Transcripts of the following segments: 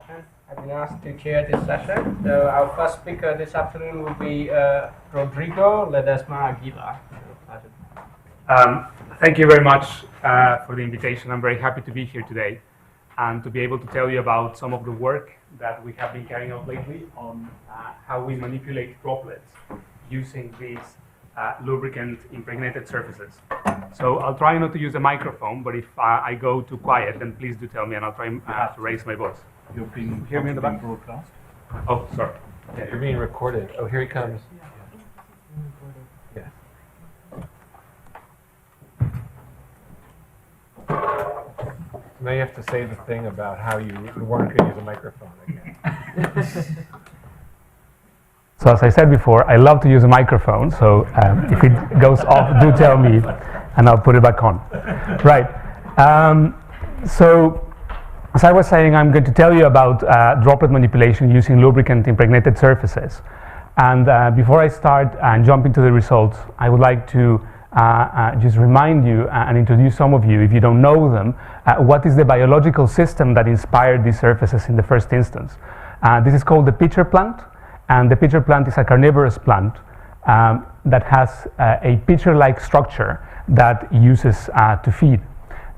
I've been asked to chair this session. So our first speaker this afternoon will be Rodrigo Ledesma-Aguilar. Thank you very much for the invitation. I'm very happy to be here today and to be able to tell you about some of the work that we have been carrying out lately on how we manipulate droplets using these lubricant impregnated surfaces. So I'll try not to use a microphone, but if I go too quiet, then please do tell me and I'll try to raise my voice. You're being, Hear me in the back? broadcast? Oh, sorry. Yeah, you're being recorded. Oh, here he comes. Yeah. Now you have to say the thing about how you weren't going to use a microphone again. So as I said before, I love to use a microphone, so if it goes off, do tell me, and I'll put it back on. Right. So, as I was saying, I'm going to tell you about droplet manipulation using lubricant impregnated surfaces. And before I start and jump into the results, I would like to just remind you and introduce some of you, if you don't know them, what is the biological system that inspired these surfaces in the first instance. This is called the pitcher plant. And the pitcher plant is a carnivorous plant that has a pitcher-like structure that uses to feed.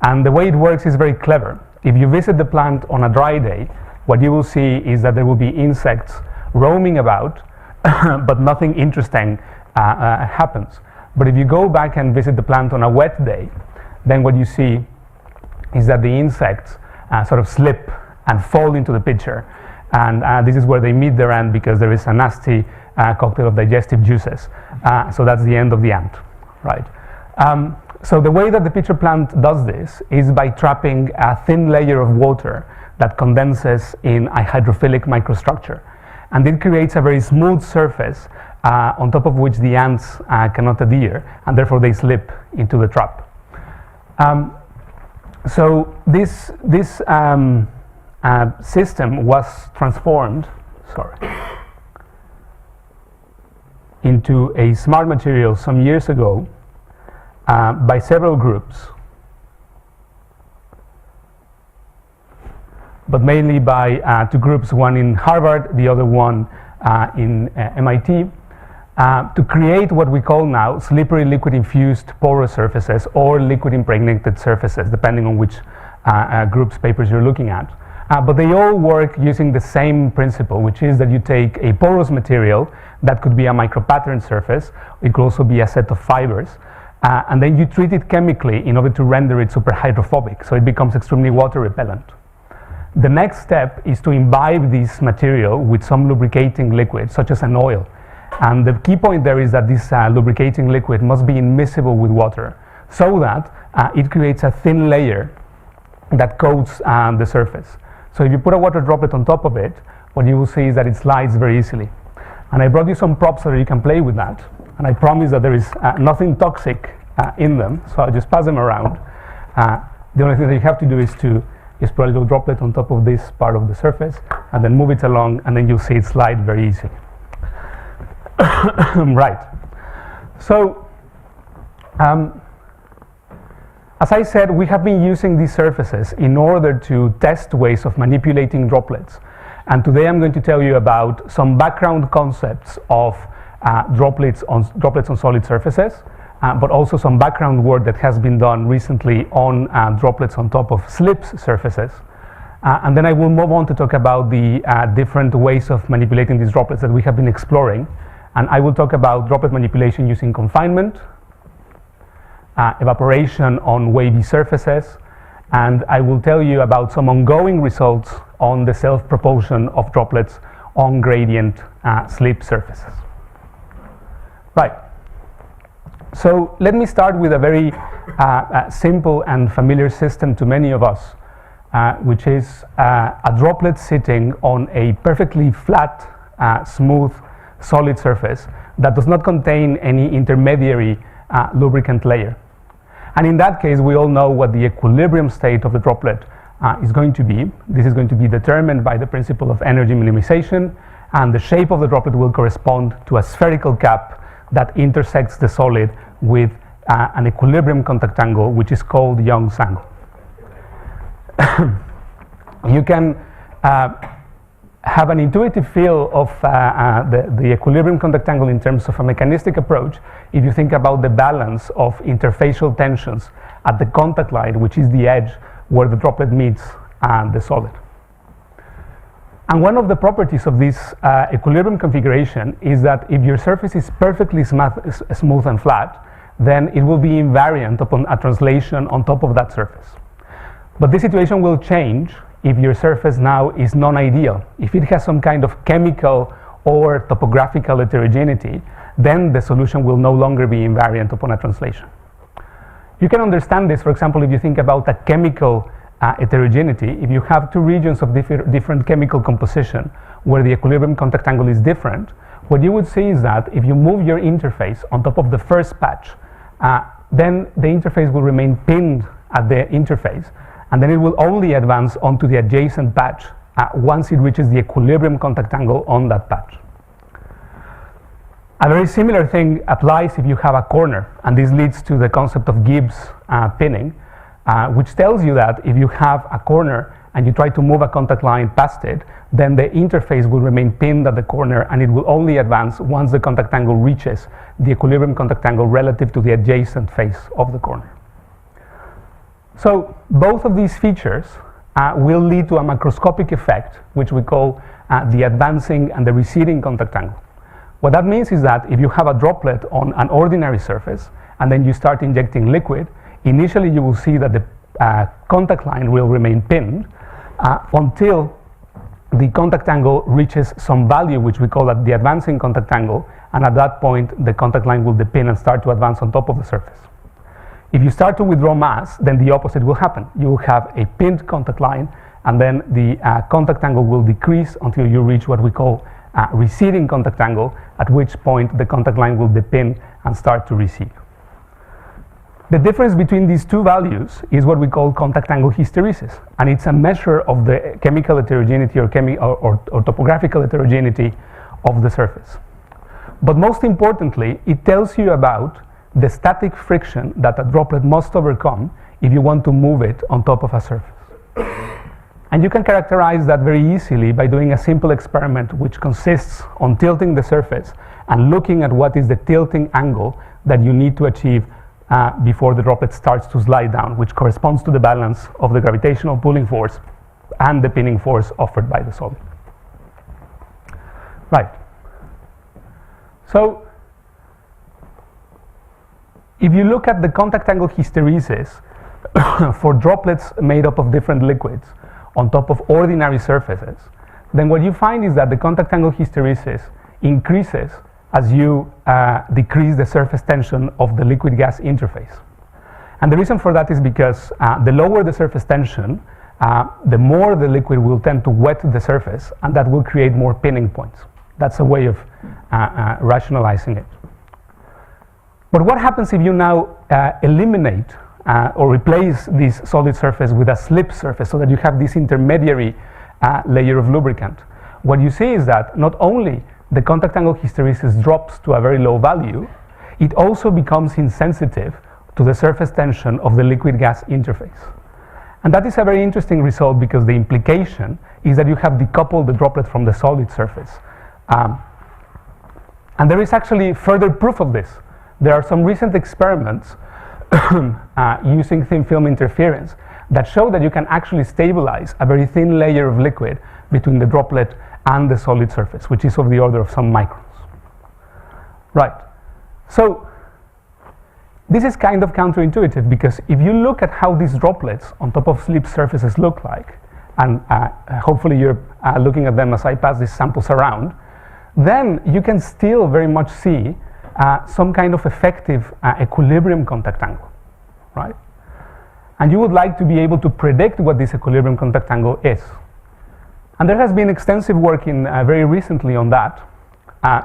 And the way it works is very clever. If you visit the plant on a dry day, what you will see is that there will be insects roaming about, but nothing interesting happens. But if you go back and visit the plant on a wet day, then what you see is that the insects sort of slip and fall into the pitcher. And this is where they meet their end because there is a nasty cocktail of digestive juices. So that's the end of the ant, right? So the way that the pitcher plant does this is by trapping a thin layer of water that condenses in a hydrophilic microstructure. And it creates a very smooth surface on top of which the ants cannot adhere, and therefore they slip into the trap. So this system was transformed, into a smart material some years ago by several groups, but mainly by two groups, one in Harvard, the other one in MIT, to create what we call now slippery liquid infused porous surfaces or liquid impregnated surfaces, depending on which group's papers you're looking at. But they all work using the same principle, which is that you take a porous material that could be a micropattern surface, it could also be a set of fibers, and then you treat it chemically in order to render it super hydrophobic, so it becomes extremely water repellent. The next step is to imbibe this material with some lubricating liquid, such as an oil. And the key point there is that this lubricating liquid must be immiscible with water, so that it creates a thin layer that coats the surface. So if you put a water droplet on top of it, what you will see is that it slides very easily. And I brought you some props so that you can play with that. And I promise that there is nothing toxic in them, so I'll just pass them around. The only thing that you have to do is to just put a little droplet on top of this part of the surface, and then move it along, and then you'll see it slide very easily. Right. So, as I said, we have been using these surfaces in order to test ways of manipulating droplets. And today I'm going to tell you about some background concepts of droplets on solid surfaces, but also some background work that has been done recently on droplets on top of slips surfaces. And then I will move on to talk about the different ways of manipulating these droplets that we have been exploring. And I will talk about droplet manipulation using confinement, evaporation on wavy surfaces, and I will tell you about some ongoing results on the self-propulsion of droplets on gradient slip surfaces. Right. So let me start with a very simple and familiar system to many of us, which is a droplet sitting on a perfectly flat, smooth, solid surface that does not contain any intermediary lubricant layer. And in that case, we all know what the equilibrium state of the droplet is going to be. This is going to be determined by the principle of energy minimization, and the shape of the droplet will correspond to a spherical cap that intersects the solid with an equilibrium contact angle, which is called Young's angle. You can have an intuitive feel of the equilibrium contact angle in terms of a mechanistic approach if you think about the balance of interfacial tensions at the contact line, which is the edge where the droplet meets the solid. And one of the properties of this equilibrium configuration is that if your surface is perfectly smooth and flat, then it will be invariant upon a translation on top of that surface. But this situation will change if your surface now is non-ideal. If it has some kind of chemical or topographical heterogeneity, then the solution will no longer be invariant upon a translation. You can understand this, for example, if you think about a chemical heterogeneity. If you have two regions of different chemical composition where the equilibrium contact angle is different, what you would see is that if you move your interface on top of the first patch, then the interface will remain pinned at the interface, and then it will only advance onto the adjacent patch once it reaches the equilibrium contact angle on that patch. A very similar thing applies if you have a corner, and this leads to the concept of Gibbs pinning, which tells you that if you have a corner and you try to move a contact line past it, then the interface will remain pinned at the corner, and it will only advance once the contact angle reaches the equilibrium contact angle relative to the adjacent face of the corner. So both of these features will lead to a macroscopic effect, which we call the advancing and the receding contact angle. What that means is that if you have a droplet on an ordinary surface and then you start injecting liquid, initially you will see that the contact line will remain pinned until the contact angle reaches some value, which we call the advancing contact angle, and at that point the contact line will depin and start to advance on top of the surface. If you start to withdraw mass, then the opposite will happen. You will have a pinned contact line, and then the contact angle will decrease until you reach what we call receding contact angle, at which point the contact line will depin and start to recede. The difference between these two values is what we call contact angle hysteresis, and it's a measure of the chemical heterogeneity or topographical heterogeneity of the surface. But most importantly, it tells you about the static friction that a droplet must overcome if you want to move it on top of a surface. And you can characterize that very easily by doing a simple experiment which consists on tilting the surface and looking at what is the tilting angle that you need to achieve before the droplet starts to slide down, which corresponds to the balance of the gravitational pulling force and the pinning force offered by the solid. Right. So if you look at the contact angle hysteresis for droplets made up of different liquids on top of ordinary surfaces, then what you find is that the contact angle hysteresis increases as you decrease the surface tension of the liquid-gas interface. And the reason for that is because the lower the surface tension, the more the liquid will tend to wet the surface, and that will create more pinning points. That's a way of rationalizing it. But what happens if you now eliminate or replace this solid surface with a slip surface so that you have this intermediary layer of lubricant? What you see is that not only the contact angle hysteresis drops to a very low value, it also becomes insensitive to the surface tension of the liquid-gas interface. And that is a very interesting result because the implication is that you have decoupled the droplet from the solid surface. And there is actually further proof of this. There are some recent experiments using thin film interference that show that you can actually stabilize a very thin layer of liquid between the droplet and the solid surface, which is of the order of some microns. Right. So this is kind of counterintuitive because if you look at how these droplets on top of slip surfaces look like, and hopefully you're looking at them as I pass these samples around, then you can still very much see some kind of effective equilibrium contact angle, right? And you would like to be able to predict what this equilibrium contact angle is. And there has been extensive work very recently on that.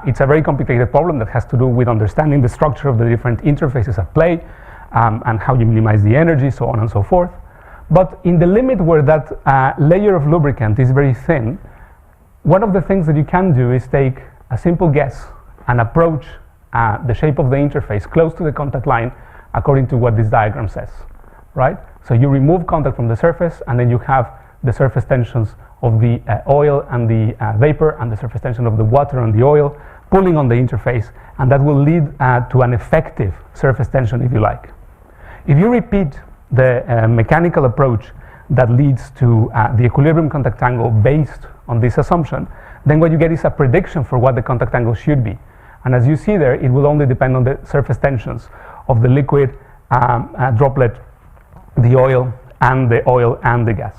It's a very complicated problem that has to do with understanding the structure of the different interfaces at play and how you minimize the energy, so on and so forth. But in the limit where that layer of lubricant is very thin, one of the things that you can do is take a simple guess and approach the shape of the interface close to the contact line according to what this diagram says, right? So you remove contact from the surface and then you have the surface tensions of the oil and the vapor and the surface tension of the water and the oil pulling on the interface, and that will lead to an effective surface tension, if you like. If you repeat the mechanical approach that leads to the equilibrium contact angle based on this assumption, then what you get is a prediction for what the contact angle should be. And as you see there, it will only depend on the surface tensions of the liquid, droplet, the oil and the gas.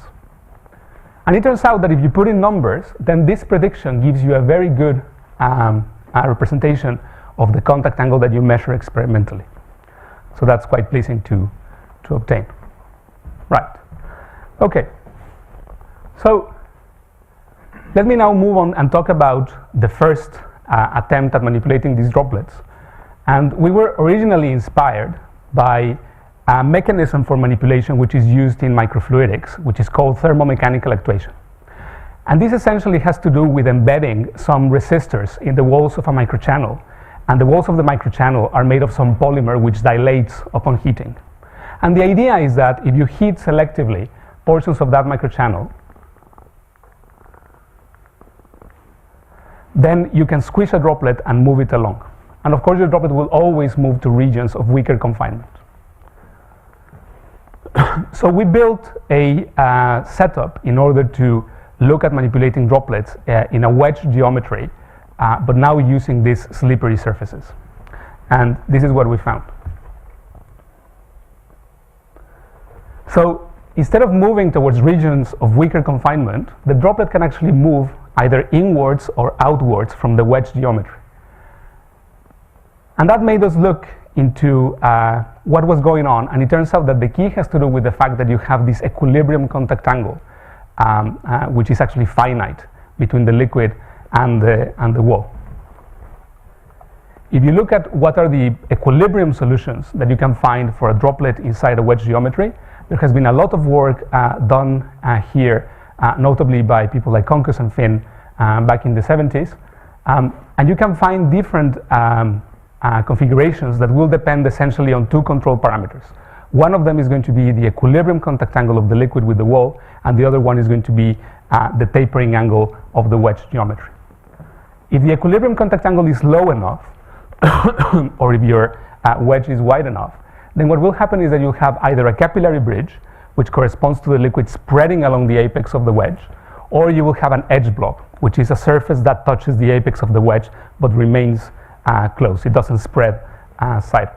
And it turns out that if you put in numbers, then this prediction gives you a very good representation of the contact angle that you measure experimentally. So that's quite pleasing to obtain. Right. Okay. So let me now move on and talk about the first attempt at manipulating these droplets. And we were originally inspired by a mechanism for manipulation which is used in microfluidics, which is called thermomechanical actuation. And this essentially has to do with embedding some resistors in the walls of a microchannel. And the walls of the microchannel are made of some polymer which dilates upon heating. And the idea is that if you heat selectively portions of that microchannel, then you can squish a droplet and move it along. And of course, your droplet will always move to regions of weaker confinement. So we built a setup in order to look at manipulating droplets in a wedge geometry, but now using these slippery surfaces. And this is what we found. So instead of moving towards regions of weaker confinement, the droplet can actually move either inwards or outwards from the wedge geometry. And that made us look into what was going on, and it turns out that the key has to do with the fact that you have this equilibrium contact angle, which is actually finite between the liquid and the wall. If you look at what are the equilibrium solutions that you can find for a droplet inside a wedge geometry, there has been a lot of work done here, notably by people like Konkus and Finn back in the 70s. And you can find different configurations that will depend essentially on two control parameters. One of them is going to be the equilibrium contact angle of the liquid with the wall, and the other one is going to be the tapering angle of the wedge geometry. If the equilibrium contact angle is low enough, or if your wedge is wide enough, then what will happen is that you'll have either a capillary bridge, which corresponds to the liquid spreading along the apex of the wedge, or you will have an edge blob, which is a surface that touches the apex of the wedge but remains close. It doesn't spread sideways.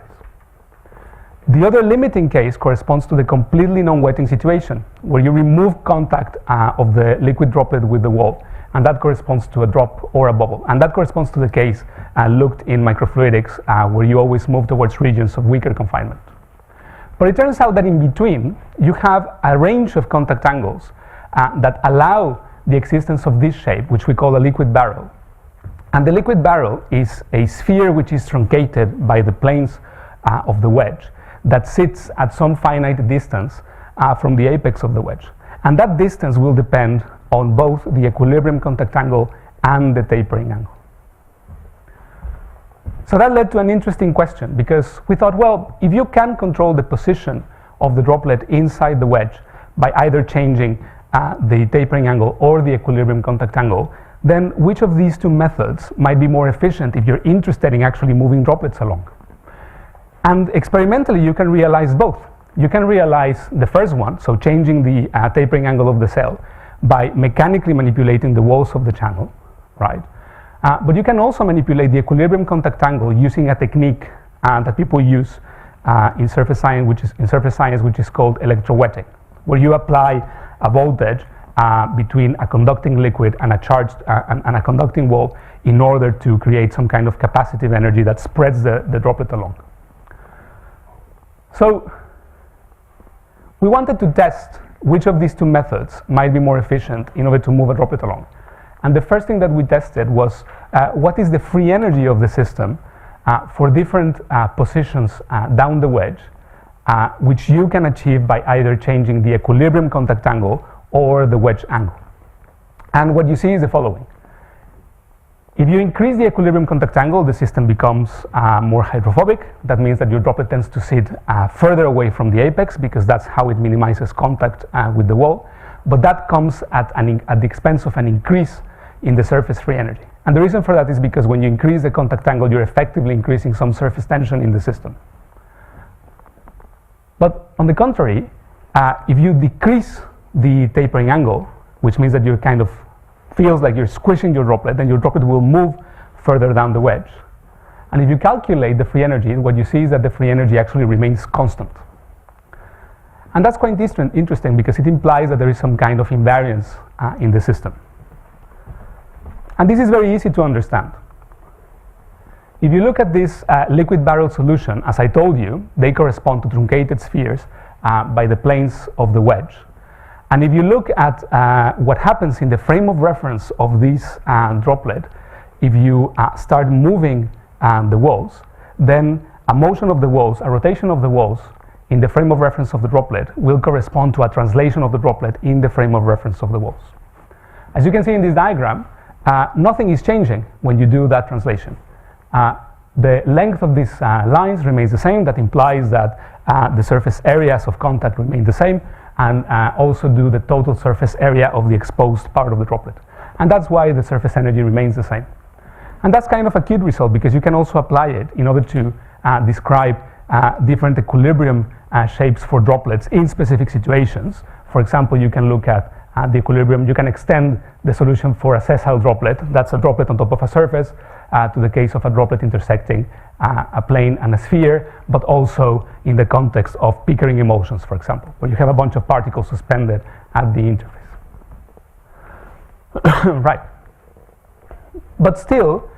The other limiting case corresponds to the completely non-wetting situation, where you remove contact of the liquid droplet with the wall, and that corresponds to a drop or a bubble. And that corresponds to the case looked in microfluidics, where you always move towards regions of weaker confinement. But it turns out that in between, you have a range of contact angles that allow the existence of this shape, which we call a liquid barrel. And the liquid barrel is a sphere which is truncated by the planes of the wedge that sits at some finite distance from the apex of the wedge. And that distance will depend on both the equilibrium contact angle and the tapering angle. So that led to an interesting question, because we thought, well, if you can control the position of the droplet inside the wedge by either changing the tapering angle or the equilibrium contact angle, then which of these two methods might be more efficient if you're interested in actually moving droplets along? And experimentally, you can realize both. You can realize the first one, so changing the tapering angle of the cell by mechanically manipulating the walls of the channel, right? But you can also manipulate the equilibrium contact angle using a technique that people use in surface science, which is called electrowetting, where you apply a voltage between a conducting liquid and a charged and a conducting wall in order to create some kind of capacitive energy that spreads the droplet along. So we wanted to test which of these two methods might be more efficient in order to move a droplet along. And the first thing that we tested was what is the free energy of the system for different positions down the wedge, which you can achieve by either changing the equilibrium contact angle or the wedge angle. And what you see is the following. If you increase the equilibrium contact angle, the system becomes more hydrophobic. That means that your droplet tends to sit further away from the apex, because that's how it minimizes contact with the wall. but that comes at the expense of an increase in the surface free energy. And the reason for that is because when you increase the contact angle, you're effectively increasing some surface tension in the system. But on the contrary, if you decrease the tapering angle, which means that you kind of feels like you're squishing your droplet, then your droplet will move further down the wedge. And if you calculate the free energy, what you see is that the free energy actually remains constant. And that's quite interesting because it implies that there is some kind of invariance in the system. And this is very easy to understand. If you look at this liquid barrel solution, as I told you, they correspond to truncated spheres by the planes of the wedge. And if you look at what happens in the frame of reference of this droplet, if you start moving the walls, then a motion of the walls, a rotation of the walls in the frame of reference of the droplet will correspond to a translation of the droplet in the frame of reference of the walls. As you can see in this diagram, nothing is changing when you do that translation. The length of these lines remains the same. That implies that the surface areas of contact remain the same, and also do the total surface area of the exposed part of the droplet. And that's why the surface energy remains the same. And that's kind of a cute result because you can also apply it in order to describe different equilibrium shapes for droplets in specific situations. For example, you can look at the equilibrium. You can extend the solution for a sessile droplet. That's a droplet on top of a surface, to the case of a droplet intersecting a plane and a sphere, but also in the context of Pickering emulsions, for example, where you have a bunch of particles suspended at the interface. Right. But still,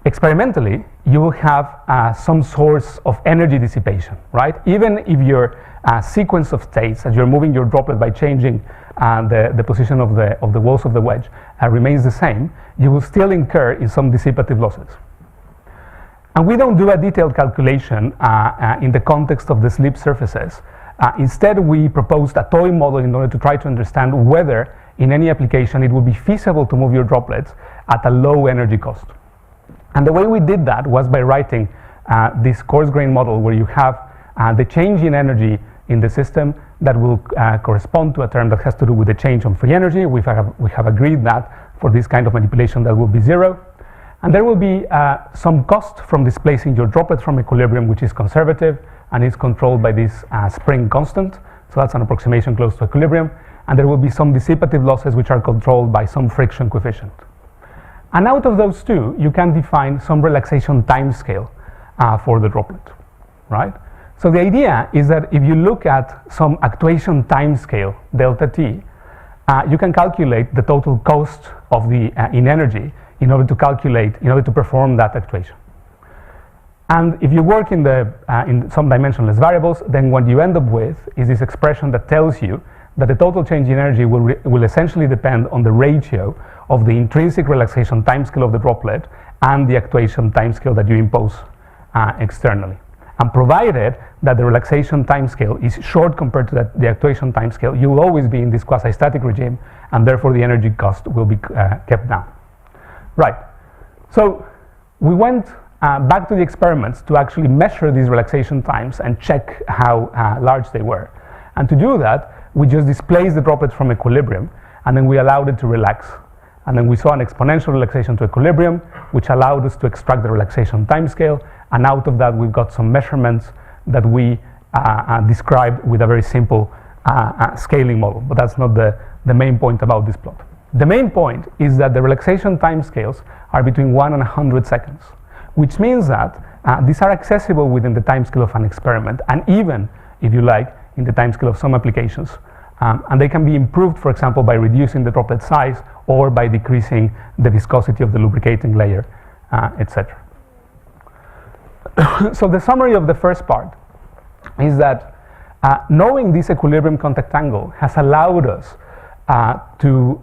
experimentally, you will have some source of energy dissipation, right? Even if your sequence of states, as you're moving your droplet by changing the position of the walls of the wedge, remains the same, you will still incur in some dissipative losses. And we don't do a detailed calculation in the context of the slip surfaces. Instead, we proposed a toy model in order to try to understand whether, in any application, it would be feasible to move your droplets at a low energy cost. And the way we did that was by writing this coarse grain model where you have the change in energy in the system that will correspond to a term that has to do with the change on free energy. We have agreed that for this kind of manipulation that will be zero. And there will be some cost from displacing your droplet from equilibrium, which is conservative and is controlled by this spring constant. So that's an approximation close to equilibrium. And there will be some dissipative losses which are controlled by some friction coefficient. And out of those two, you can define some relaxation timescale for the droplet, right? So the idea is that if you look at some actuation timescale, delta t, you can calculate the total cost of the in energy in order to perform that actuation. And if you work in some dimensionless variables, then what you end up with is this expression that tells you that the total change in energy will essentially depend on the ratio of the intrinsic relaxation timescale of the droplet and the actuation timescale that you impose externally. And provided that the relaxation timescale is short compared to the actuation timescale, you will always be in this quasi-static regime, and therefore the energy cost will be kept down. Right. So we went back to the experiments to actually measure these relaxation times and check how large they were. And to do that, we just displaced the droplet from equilibrium, and then we allowed it to relax. And then we saw an exponential relaxation to equilibrium, which allowed us to extract the relaxation timescale. And out of that, we've got some measurements that we described with a very simple scaling model. But that's not the main point about this plot. The main point is that the relaxation timescales are between 1 and 100 seconds, which means that these are accessible within the timescale of an experiment, and even, if you like, in the timescale of some applications. And they can be improved, for example, by reducing the droplet size or by decreasing the viscosity of the lubricating layer, etc. So the summary of the first part is that knowing this equilibrium contact angle has allowed us to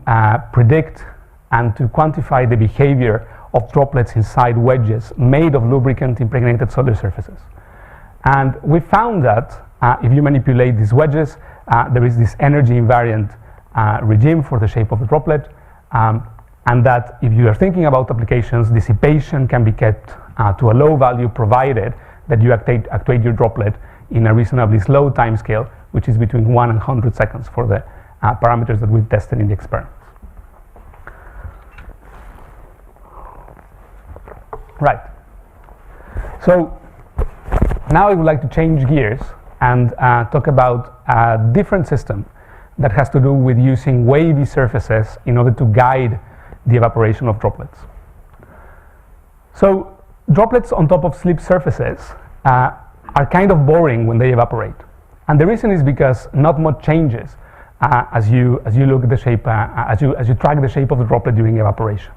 predict and to quantify the behavior of droplets inside wedges made of lubricant impregnated solid surfaces. And we found that if you manipulate these wedges, there is this energy invariant regime for the shape of the droplet, and that if you are thinking about applications, dissipation can be kept to a low value provided that you actuate your droplet in a reasonably slow time scale, which is between 1 and 100 seconds for the parameters that we've tested in the experiments. Right. So now I would like to change gears and talk about a different system that has to do with using wavy surfaces in order to guide the evaporation of droplets. So droplets on top of slip surfaces are kind of boring when they evaporate. And the reason is because not much changes as you look at the shape, as you track the shape of the droplet during evaporation.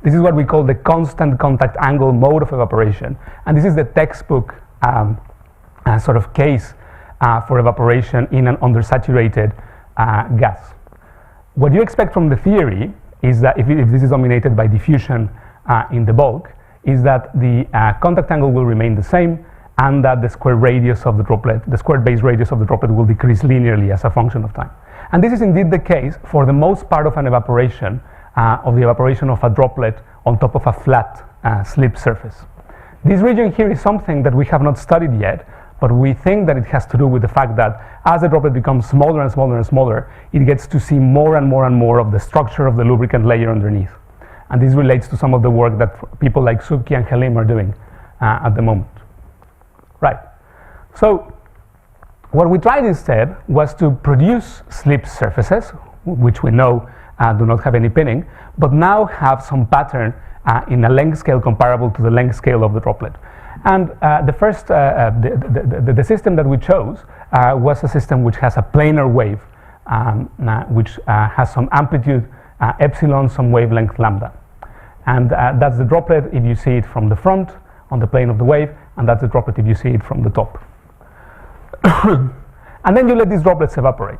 This is what we call the constant contact angle mode of evaporation. And this is the textbook sort of case for evaporation in an undersaturated gas. What you expect from the theory is that if this is dominated by diffusion in the bulk, is that the contact angle will remain the same and that the square radius of the droplet, the square base radius of the droplet will decrease linearly as a function of time. And this is indeed the case for the most part of an evaporation, of the evaporation of a droplet on top of a flat slip surface. This region here is something that we have not studied yet, but we think that it has to do with the fact that as the droplet becomes smaller and smaller and smaller, it gets to see more and more and more of the structure of the lubricant layer underneath. And this relates to some of the work that people like Suki and Halim are doing at the moment. Right. So what we tried instead was to produce slip surfaces, which we know do not have any pinning, but now have some pattern in a length scale comparable to the length scale of the droplet. And the system that we chose was a system which has a planar wave, which has some amplitude epsilon, some wavelength lambda. And that's the droplet if you see it from the front on the plane of the wave, and that's the droplet if you see it from the top. And then you let these droplets evaporate,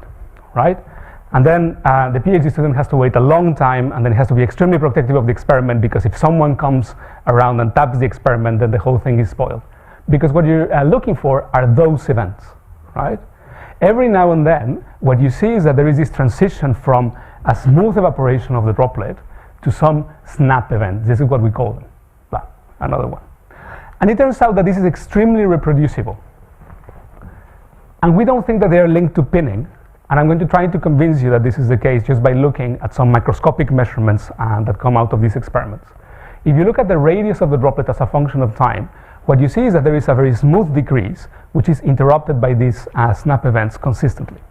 right? And then the PhD student has to wait a long time, and then he has to be extremely protective of the experiment, because if someone comes around and taps the experiment, then the whole thing is spoiled. Because what you're looking for are those events, right? Every now and then, what you see is that there is this transition from a smooth evaporation of the droplet to some snap event. This is what we call them. Blah, another one. And it turns out that this is extremely reproducible. And we don't think that they are linked to pinning. And I'm going to try to convince you that this is the case just by looking at some microscopic measurements that come out of these experiments. If you look at the radius of the droplet as a function of time, what you see is that there is a very smooth decrease, which is interrupted by these snap events consistently.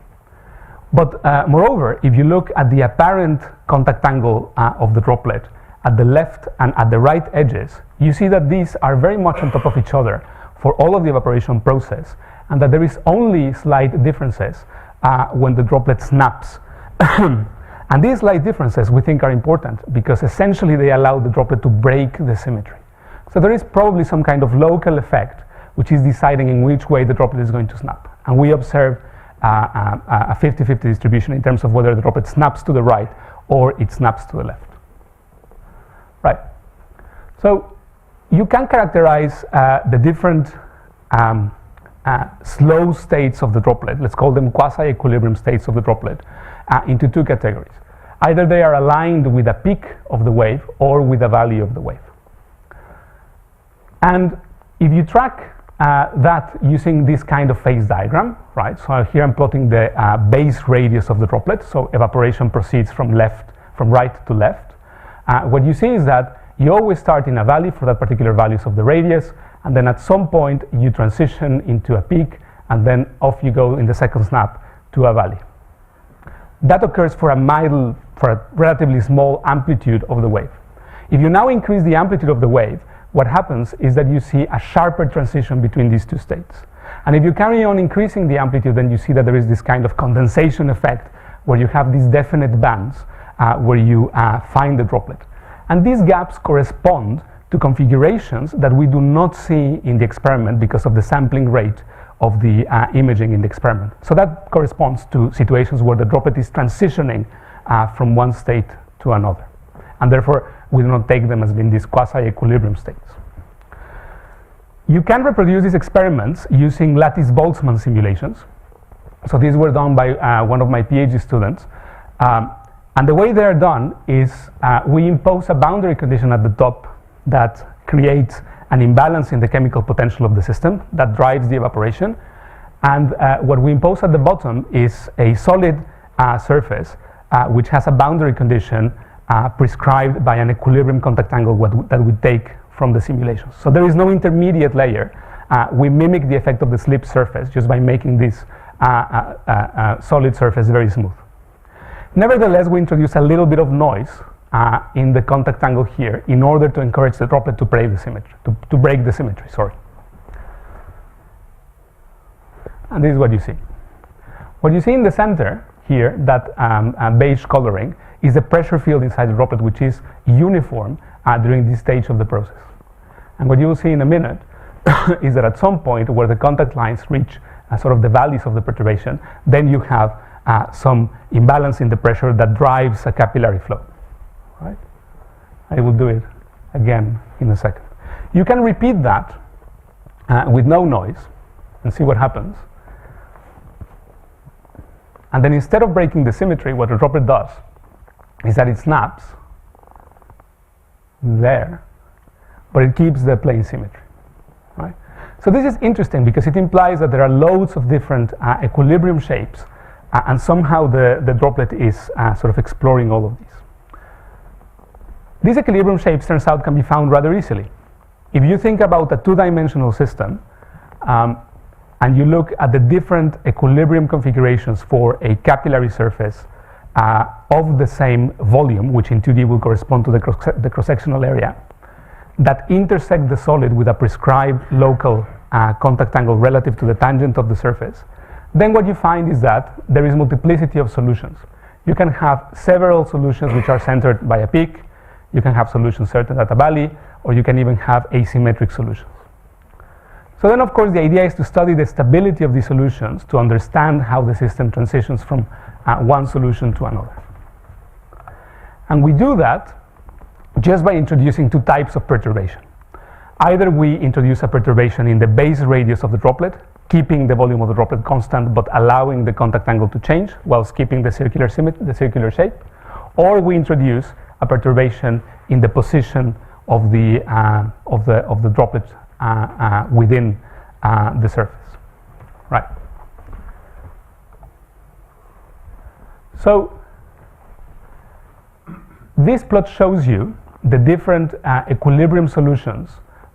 But moreover, if you look at the apparent contact angle of the droplet at the left and at the right edges, you see that these are very much on top of each other for all of the evaporation process, and that there is only slight differences when the droplet snaps. And these slight differences we think are important because essentially they allow the droplet to break the symmetry. So there is probably some kind of local effect which is deciding in which way the droplet is going to snap. And we observe a 50-50 distribution in terms of whether the droplet snaps to the right or it snaps to the left. Right. So you can characterize the different slow states of the droplet, let's call them quasi-equilibrium states of the droplet, into two categories. Either they are aligned with a peak of the wave or with a valley of the wave. And if you track that using this kind of phase diagram, right? So here I'm plotting the base radius of the droplet. So evaporation proceeds from right to left. What you see is that you always start in a valley for that particular values of the radius, and then at some point you transition into a peak, and then off you go in the second snap to a valley. That occurs for a relatively small amplitude of the wave. If you now increase the amplitude of the wave, what happens is that you see a sharper transition between these two states. And if you carry on increasing the amplitude, then you see that there is this kind of condensation effect where you have these definite bands where you find the droplet. And these gaps correspond to configurations that we do not see in the experiment because of the sampling rate of the imaging in the experiment. So that corresponds to situations where the droplet is transitioning from one state to another. And therefore, we do not take them as being these quasi-equilibrium states. You can reproduce these experiments using lattice-Boltzmann simulations. So these were done by one of my PhD students. And the way they're done is we impose a boundary condition at the top that creates an imbalance in the chemical potential of the system that drives the evaporation. And what we impose at the bottom is a solid surface which has a boundary condition prescribed by an equilibrium contact angle that we take from the simulation. So there is no intermediate layer. We mimic the effect of the slip surface just by making this solid surface very smooth. Nevertheless, we introduce a little bit of noise in the contact angle here in order to encourage the droplet to break the symmetry. To break the symmetry, sorry. And this is what you see. What you see in the center here, that beige coloring, is the pressure field inside the droplet, which is uniform during this stage of the process. And what you will see in a minute is that at some point where the contact lines reach sort of the valleys of the perturbation, then you have some imbalance in the pressure that drives a capillary flow. Right? I will do it again in a second. You can repeat that with no noise and see what happens. And then instead of breaking the symmetry, what the droplet does is that it snaps there, but it keeps the plane symmetry. Right? So this is interesting because it implies that there are loads of different equilibrium shapes, and somehow the droplet is sort of exploring all of these. These equilibrium shapes, turns out, can be found rather easily. If you think about a two-dimensional system, and you look at the different equilibrium configurations for a capillary surface of the same volume, which in 2D will correspond to the cross-sectional area, that intersect the solid with a prescribed local contact angle relative to the tangent of the surface, then what you find is that there is multiplicity of solutions. You can have several solutions which are centered by a peak, you can have solutions centered at a valley, or you can even have asymmetric solutions. So then, of course, the idea is to study the stability of these solutions to understand how the system transitions from one solution to another. And we do that just by introducing two types of perturbation. Either we introduce a perturbation in the base radius of the droplet, keeping the volume of the droplet constant but allowing the contact angle to change whilst keeping the circular shape, or we introduce a perturbation in the position of the droplet within the surface. Right. So this plot shows you the different equilibrium solutions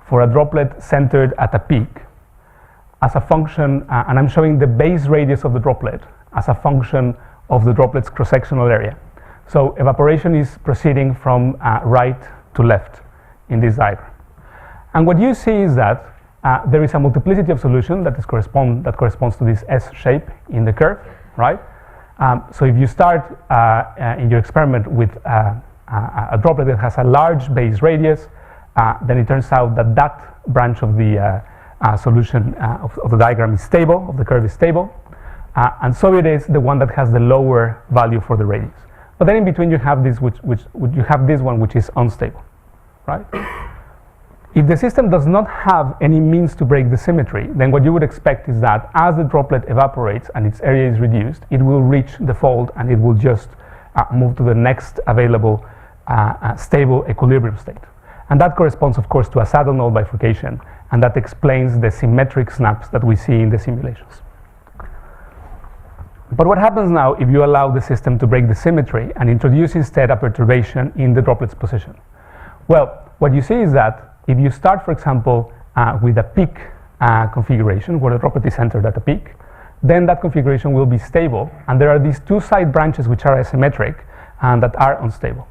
for a droplet centered at a peak as a function, and I'm showing the base radius of the droplet as a function of the droplet's cross-sectional area. So evaporation is proceeding from right to left in this diagram. And what you see is that there is a multiplicity of solutions that corresponds to this S shape in the curve, right? So if you start in your experiment with a droplet that has a large base radius, then it turns out that that branch of the solution of the diagram is stable, of the curve is stable, and so it is the one that has the lower value for the radius. But then in between you have this, you have this one which is unstable, right? If the system does not have any means to break the symmetry, then what you would expect is that as the droplet evaporates and its area is reduced, it will reach the fold and it will just move to the next available stable equilibrium state. And that corresponds, of course, to a saddle node bifurcation, and that explains the symmetric snaps that we see in the simulations. But what happens now if you allow the system to break the symmetry and introduce instead a perturbation in the droplet's position? Well, what you see is that if you start, for example, with a peak configuration where the droplet is centered at a peak, then that configuration will be stable, and there are these two side branches which are asymmetric and that are unstable.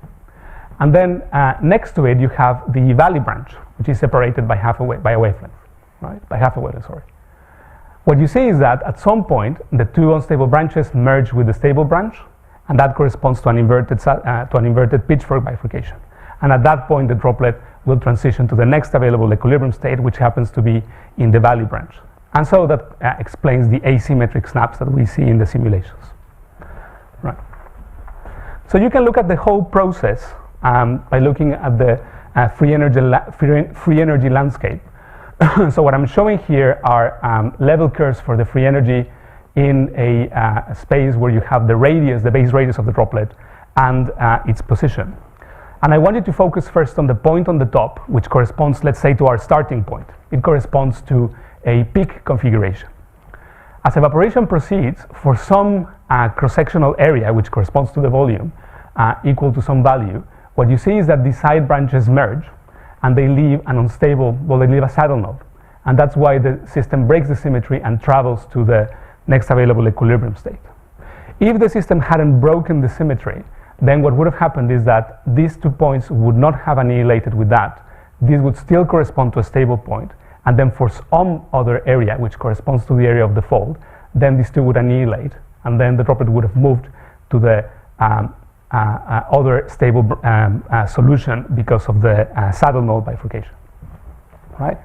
And then next to it you have the valley branch, which is separated by a wavelength, right? By half a wavelength, sorry. What you see is that at some point the two unstable branches merge with the stable branch, and that corresponds to an inverted pitchfork bifurcation. And at that point the droplet will transition to the next available equilibrium state, which happens to be in the valley branch. And so that explains the asymmetric snaps that we see in the simulations. Right. So you can look at the whole process by looking at the free energy landscape. So what I'm showing here are level curves for the free energy in a space where you have the radius, the base radius of the droplet, and its position. And I wanted to focus first on the point on the top, which corresponds, let's say, to our starting point. It corresponds to a peak configuration. As evaporation proceeds, for some cross-sectional area, which corresponds to the volume, equal to some value, what you see is that these side branches merge and they leave an unstable, well, they leave a saddle node. And that's why the system breaks the symmetry and travels to the next available equilibrium state. If the system hadn't broken the symmetry, then what would have happened is that these 2 points would not have annihilated with that. This would still correspond to a stable point, and then for some other area, which corresponds to the area of the fold, then these two would annihilate, and then the droplet would have moved to the other stable solution because of the saddle node bifurcation, right?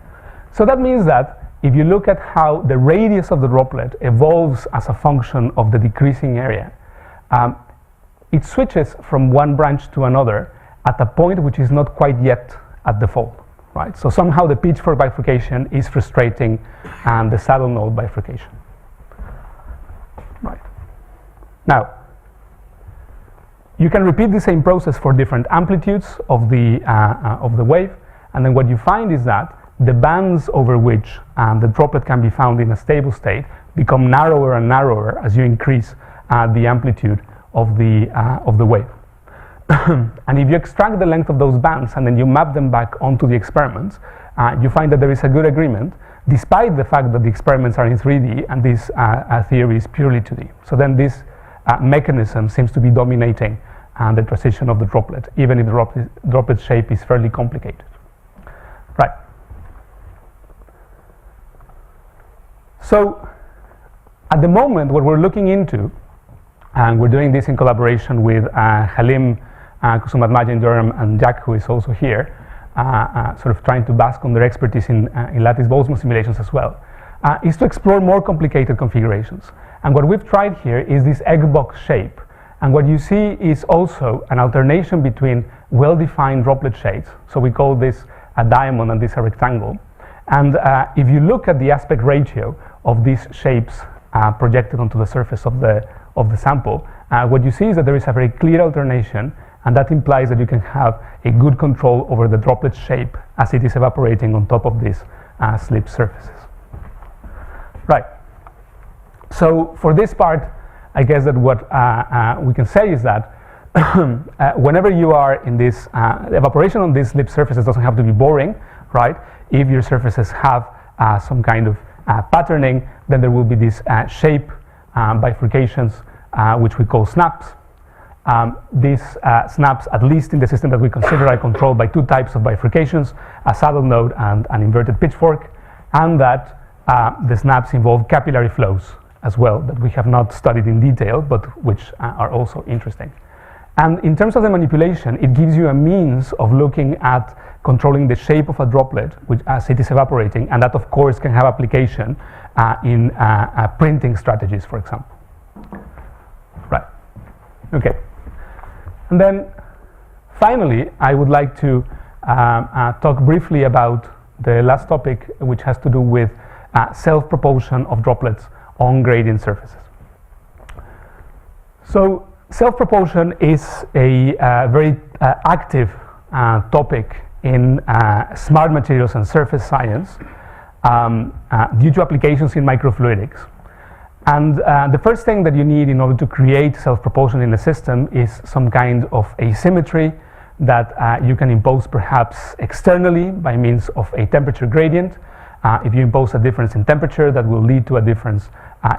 So that means that if you look at how the radius of the droplet evolves as a function of the decreasing area, it switches from one branch to another at a point which is not quite yet at the fold, right? So somehow the pitchfork bifurcation is frustrating the saddle node bifurcation, right? Now, you can repeat the same process for different amplitudes of the wave, and then what you find is that the bands over which the droplet can be found in a stable state become narrower and narrower as you increase the amplitude of the wave. And if you extract the length of those bands and then you map them back onto the experiments, you find that there is a good agreement, despite the fact that the experiments are in 3D and this theory is purely 2D. So then this mechanism seems to be dominating the transition of the droplet, even if the droplet shape is fairly complicated. Right. So at the moment, what we're looking into, and we're doing this in collaboration with Halim Kusumatmaja in Durham and Jack, who is also here, sort of trying to bask on their expertise in lattice Boltzmann simulations as well, is to explore more complicated configurations. And what we've tried here is this egg box shape. And what you see is also an alternation between well-defined droplet shapes. So we call this a diamond and this a rectangle. And if you look at the aspect ratio of these shapes projected onto the surface of the sample, what you see is that there is a very clear alternation, and that implies that you can have a good control over the droplet shape as it is evaporating on top of these slip surfaces. Right. So for this part, I guess that what we can say is that whenever you are in this, evaporation on these slip surfaces doesn't have to be boring, right? If your surfaces have some kind of patterning, then there will be these shape bifurcations, which we call snaps. These snaps, at least in the system that we consider, are controlled by two types of bifurcations, a saddle node and an inverted pitchfork, and that the snaps involve capillary flows as well, that we have not studied in detail, but which are also interesting. And in terms of the manipulation, it gives you a means of looking at controlling the shape of a droplet which, as it is evaporating, and that of course can have application in printing strategies, for example. Right, okay. And then finally, I would like to talk briefly about the last topic, which has to do with self-propulsion of droplets on gradient surfaces. So self-propulsion is a very active topic in smart materials and surface science due to applications in microfluidics. And the first thing that you need in order to create self-propulsion in a system is some kind of asymmetry that you can impose perhaps externally by means of a temperature gradient. If you impose a difference in temperature, that will lead to a difference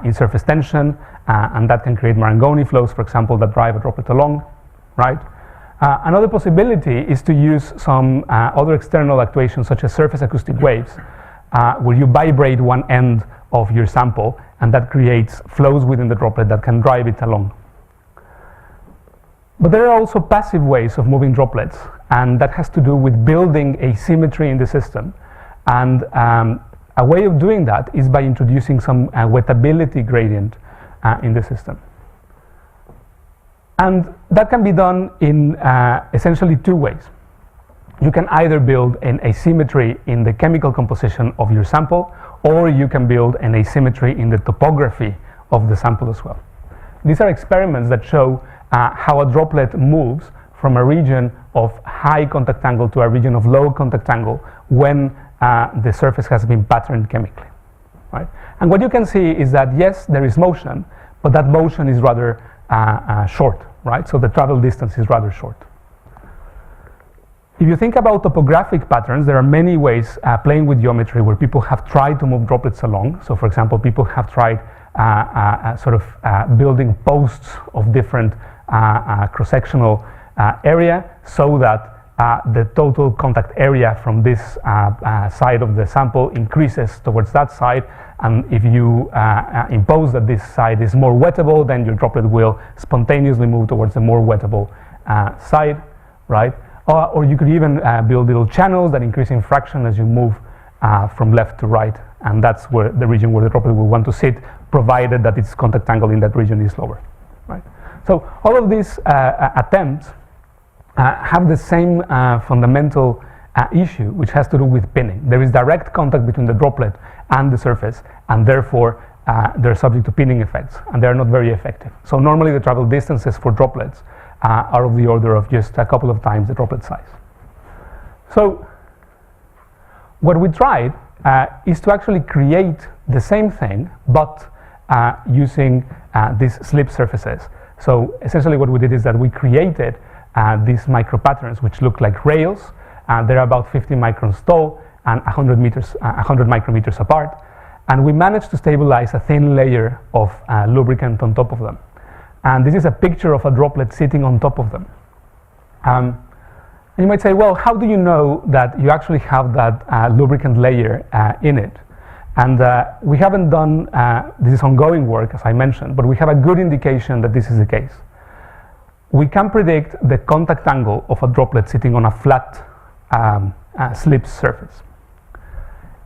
in surface tension, and that can create Marangoni flows, for example, that drive a droplet along, right? Another possibility is to use some other external actuations, such as surface acoustic waves, where you vibrate one end of your sample, and that creates flows within the droplet that can drive it along. But there are also passive ways of moving droplets, and that has to do with building asymmetry in the system. And a way of doing that is by introducing some wettability gradient in the system. And that can be done in essentially two ways. You can either build an asymmetry in the chemical composition of your sample, or you can build an asymmetry in the topography of the sample as well. These are experiments that show how a droplet moves from a region of high contact angle to a region of low contact angle when the surface has been patterned chemically, right? And what you can see is that yes, there is motion, but that motion is rather short, right? So the travel distance is rather short. If you think about topographic patterns, there are many ways playing with geometry where people have tried to move droplets along. So for example, people have tried building posts of different cross-sectional area so that the total contact area from this side of the sample increases towards that side, and if you impose that this side is more wettable, then your droplet will spontaneously move towards the more wettable side, right? Or you could even build little channels that increase in fraction as you move from left to right, and that's where the region where the droplet will want to sit, provided that its contact angle in that region is lower, right? So all of these attempts have the same fundamental issue, which has to do with pinning. There is direct contact between the droplet and the surface, and therefore they're subject to pinning effects, and they're not very effective. So normally the travel distances for droplets are of the order of just a couple of times the droplet size. So what we tried is to actually create the same thing, but using these slip surfaces. So essentially what we did is that we created these micro patterns which look like rails. They're about 50 microns tall and 100 micrometers apart. And we managed to stabilize a thin layer of lubricant on top of them. And this is a picture of a droplet sitting on top of them. And you might say, well, how do you know that you actually have that lubricant layer in it? And we haven't done this is ongoing work, as I mentioned, but we have a good indication that this is the case. We can predict the contact angle of a droplet sitting on a flat slip surface.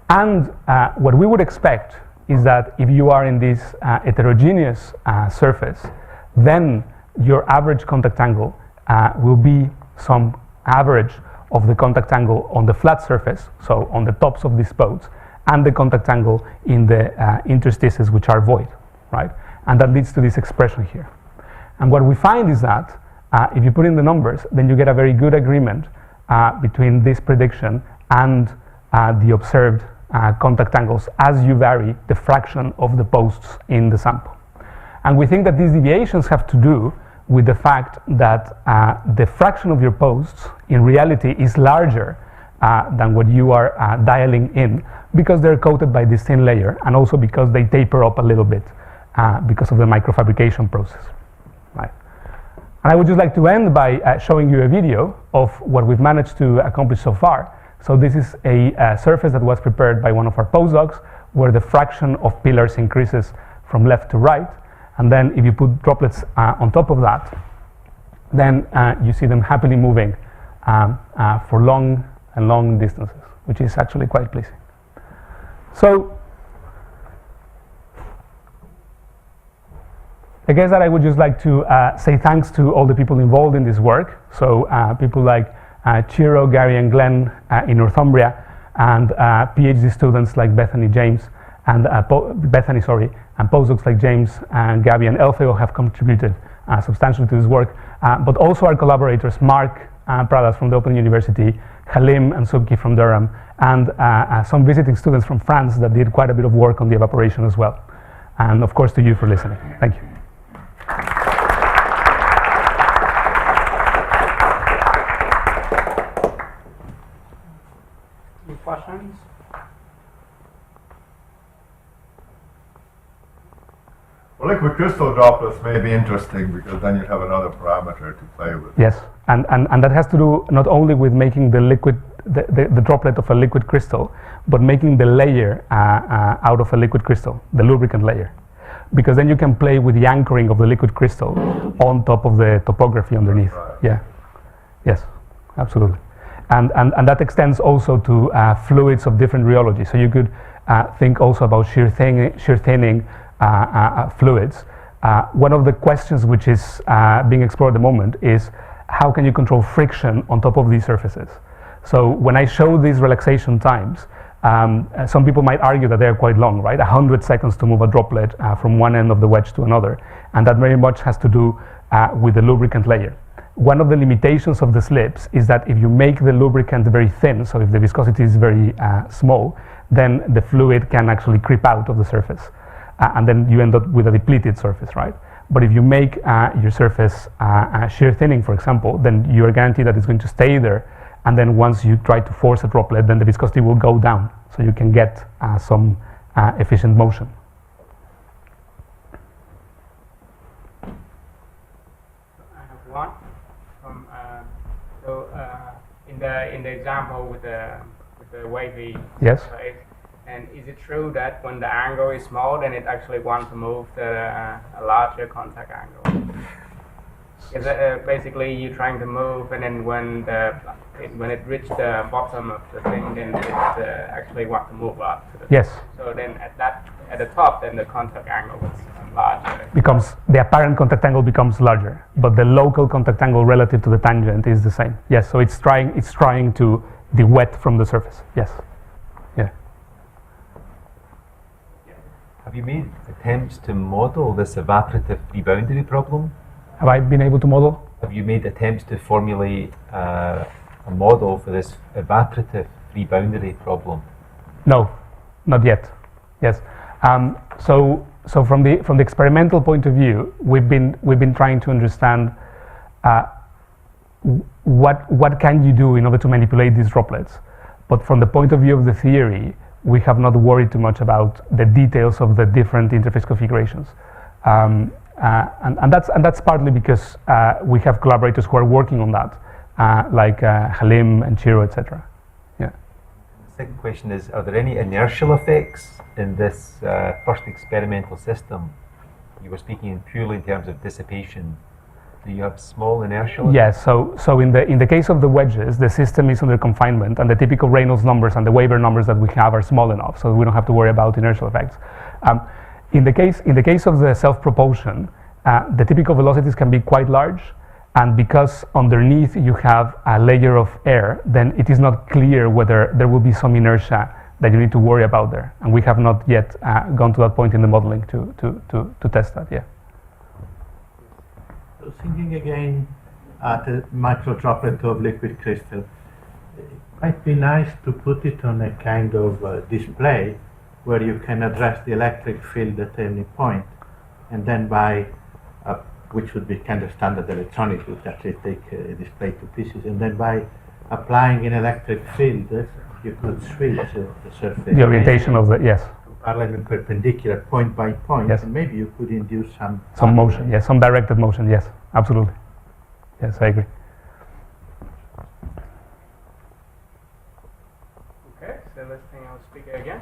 And what we would expect is that if you are in this heterogeneous surface, then your average contact angle will be some average of the contact angle on the flat surface, so on the tops of these boats, and the contact angle in the interstices, which are void, right? And that leads to this expression here. And what we find is that if you put in the numbers, then you get a very good agreement between this prediction and the observed contact angles as you vary the fraction of the posts in the sample. And we think that these deviations have to do with the fact that the fraction of your posts in reality is larger than what you are dialing in, because they're coated by this thin layer, and also because they taper up a little bit because of the microfabrication process, right? And I would just like to end by showing you a video of what we've managed to accomplish so far. So this is a surface that was prepared by one of our postdocs, where the fraction of pillars increases from left to right, and then if you put droplets on top of that, then you see them happily moving for long and long distances, which is actually quite pleasing. So I guess that I would just like to say thanks to all the people involved in this work. So people like Chiro, Gary, and Glenn in Northumbria, and PhD students like Bethany James and and postdocs like James and Gabby and Elfeo have contributed substantially to this work, but also our collaborators, Mark Pradas from the Open University, Halim and Subki from Durham, and some visiting students from France that did quite a bit of work on the evaporation as well. And of course to you for listening. Thank you. Any questions? Well, liquid crystal droplets may be interesting because then you'd have another parameter to play with. Yes, and that has to do not only with making the liquid, the droplet of a liquid crystal, but making the layer out of a liquid crystal, the lubricant layer. Because then you can play with the anchoring of the liquid crystal on top of the topography underneath. Right. Yeah, yes, absolutely. And that extends also to fluids of different rheology. So you could think also about shear thinning fluids. One of the questions which is being explored at the moment is how can you control friction on top of these surfaces? So when I show these relaxation times, some people might argue that they're quite long, right? 100 seconds to move a droplet from one end of the wedge to another. And that very much has to do with the lubricant layer. One of the limitations of the slips is that if you make the lubricant very thin, so if the viscosity is very small, then the fluid can actually creep out of the surface. and then you end up with a depleted surface, right? But if you make your surface shear thinning, for example, then you are guaranteed that it's going to stay there, and then once you try to force a droplet, then the viscosity will go down, so you can get some efficient motion. I have one from in the example with the wavy Yes. surface. And is it true that when the angle is small, then it actually wants to move a larger contact angle? Is it, basically you're trying to move, and then when it reaches the bottom of the thing, then it actually wants to move up. To the Yes. So then at the top, then the contact angle is larger. The apparent contact angle becomes larger, but the local contact angle relative to the tangent is the same. Yes. So it's trying to de-wet from the surface. Yes. Yeah. Have you made attempts to model this evaporative free boundary problem? Have I been able to model? Have you made attempts to formulate a model for this evaporative free boundary problem? No, not yet. Yes. So from the experimental point of view, we've been trying to understand what can you do in order to manipulate these droplets. But from the point of view of the theory, we have not worried too much about the details of the different interface configurations. And that's partly because we have collaborators who are working on that, like Halim and Chiro, etc. Yeah. The second question is, are there any inertial effects in this first experimental system? You were speaking purely in terms of dissipation. Do you have small inertial? Yes. So in the case of the wedges, the system is under confinement, and the typical Reynolds numbers and the Weber numbers that we have are small enough, so we don't have to worry about inertial effects. In the case of the self-propulsion, the typical velocities can be quite large, and because underneath you have a layer of air, then it is not clear whether there will be some inertia that you need to worry about there, and we have not yet gone to that point in the modeling to test that. Yeah. So thinking again at a micro droplet of liquid crystal, it might be nice to put it on a kind of display where you can address the electric field at any point, and then which would be kind of standard electronics, would actually take a display to pieces, and then by applying an electric field, you could switch the surface. The orientation of the, yes. Parallel and perpendicular, point by point, Yes. and maybe you could induce some motion, yes, some directed motion, yes, absolutely. Yes, I agree. Okay, so let's bring our speaker again.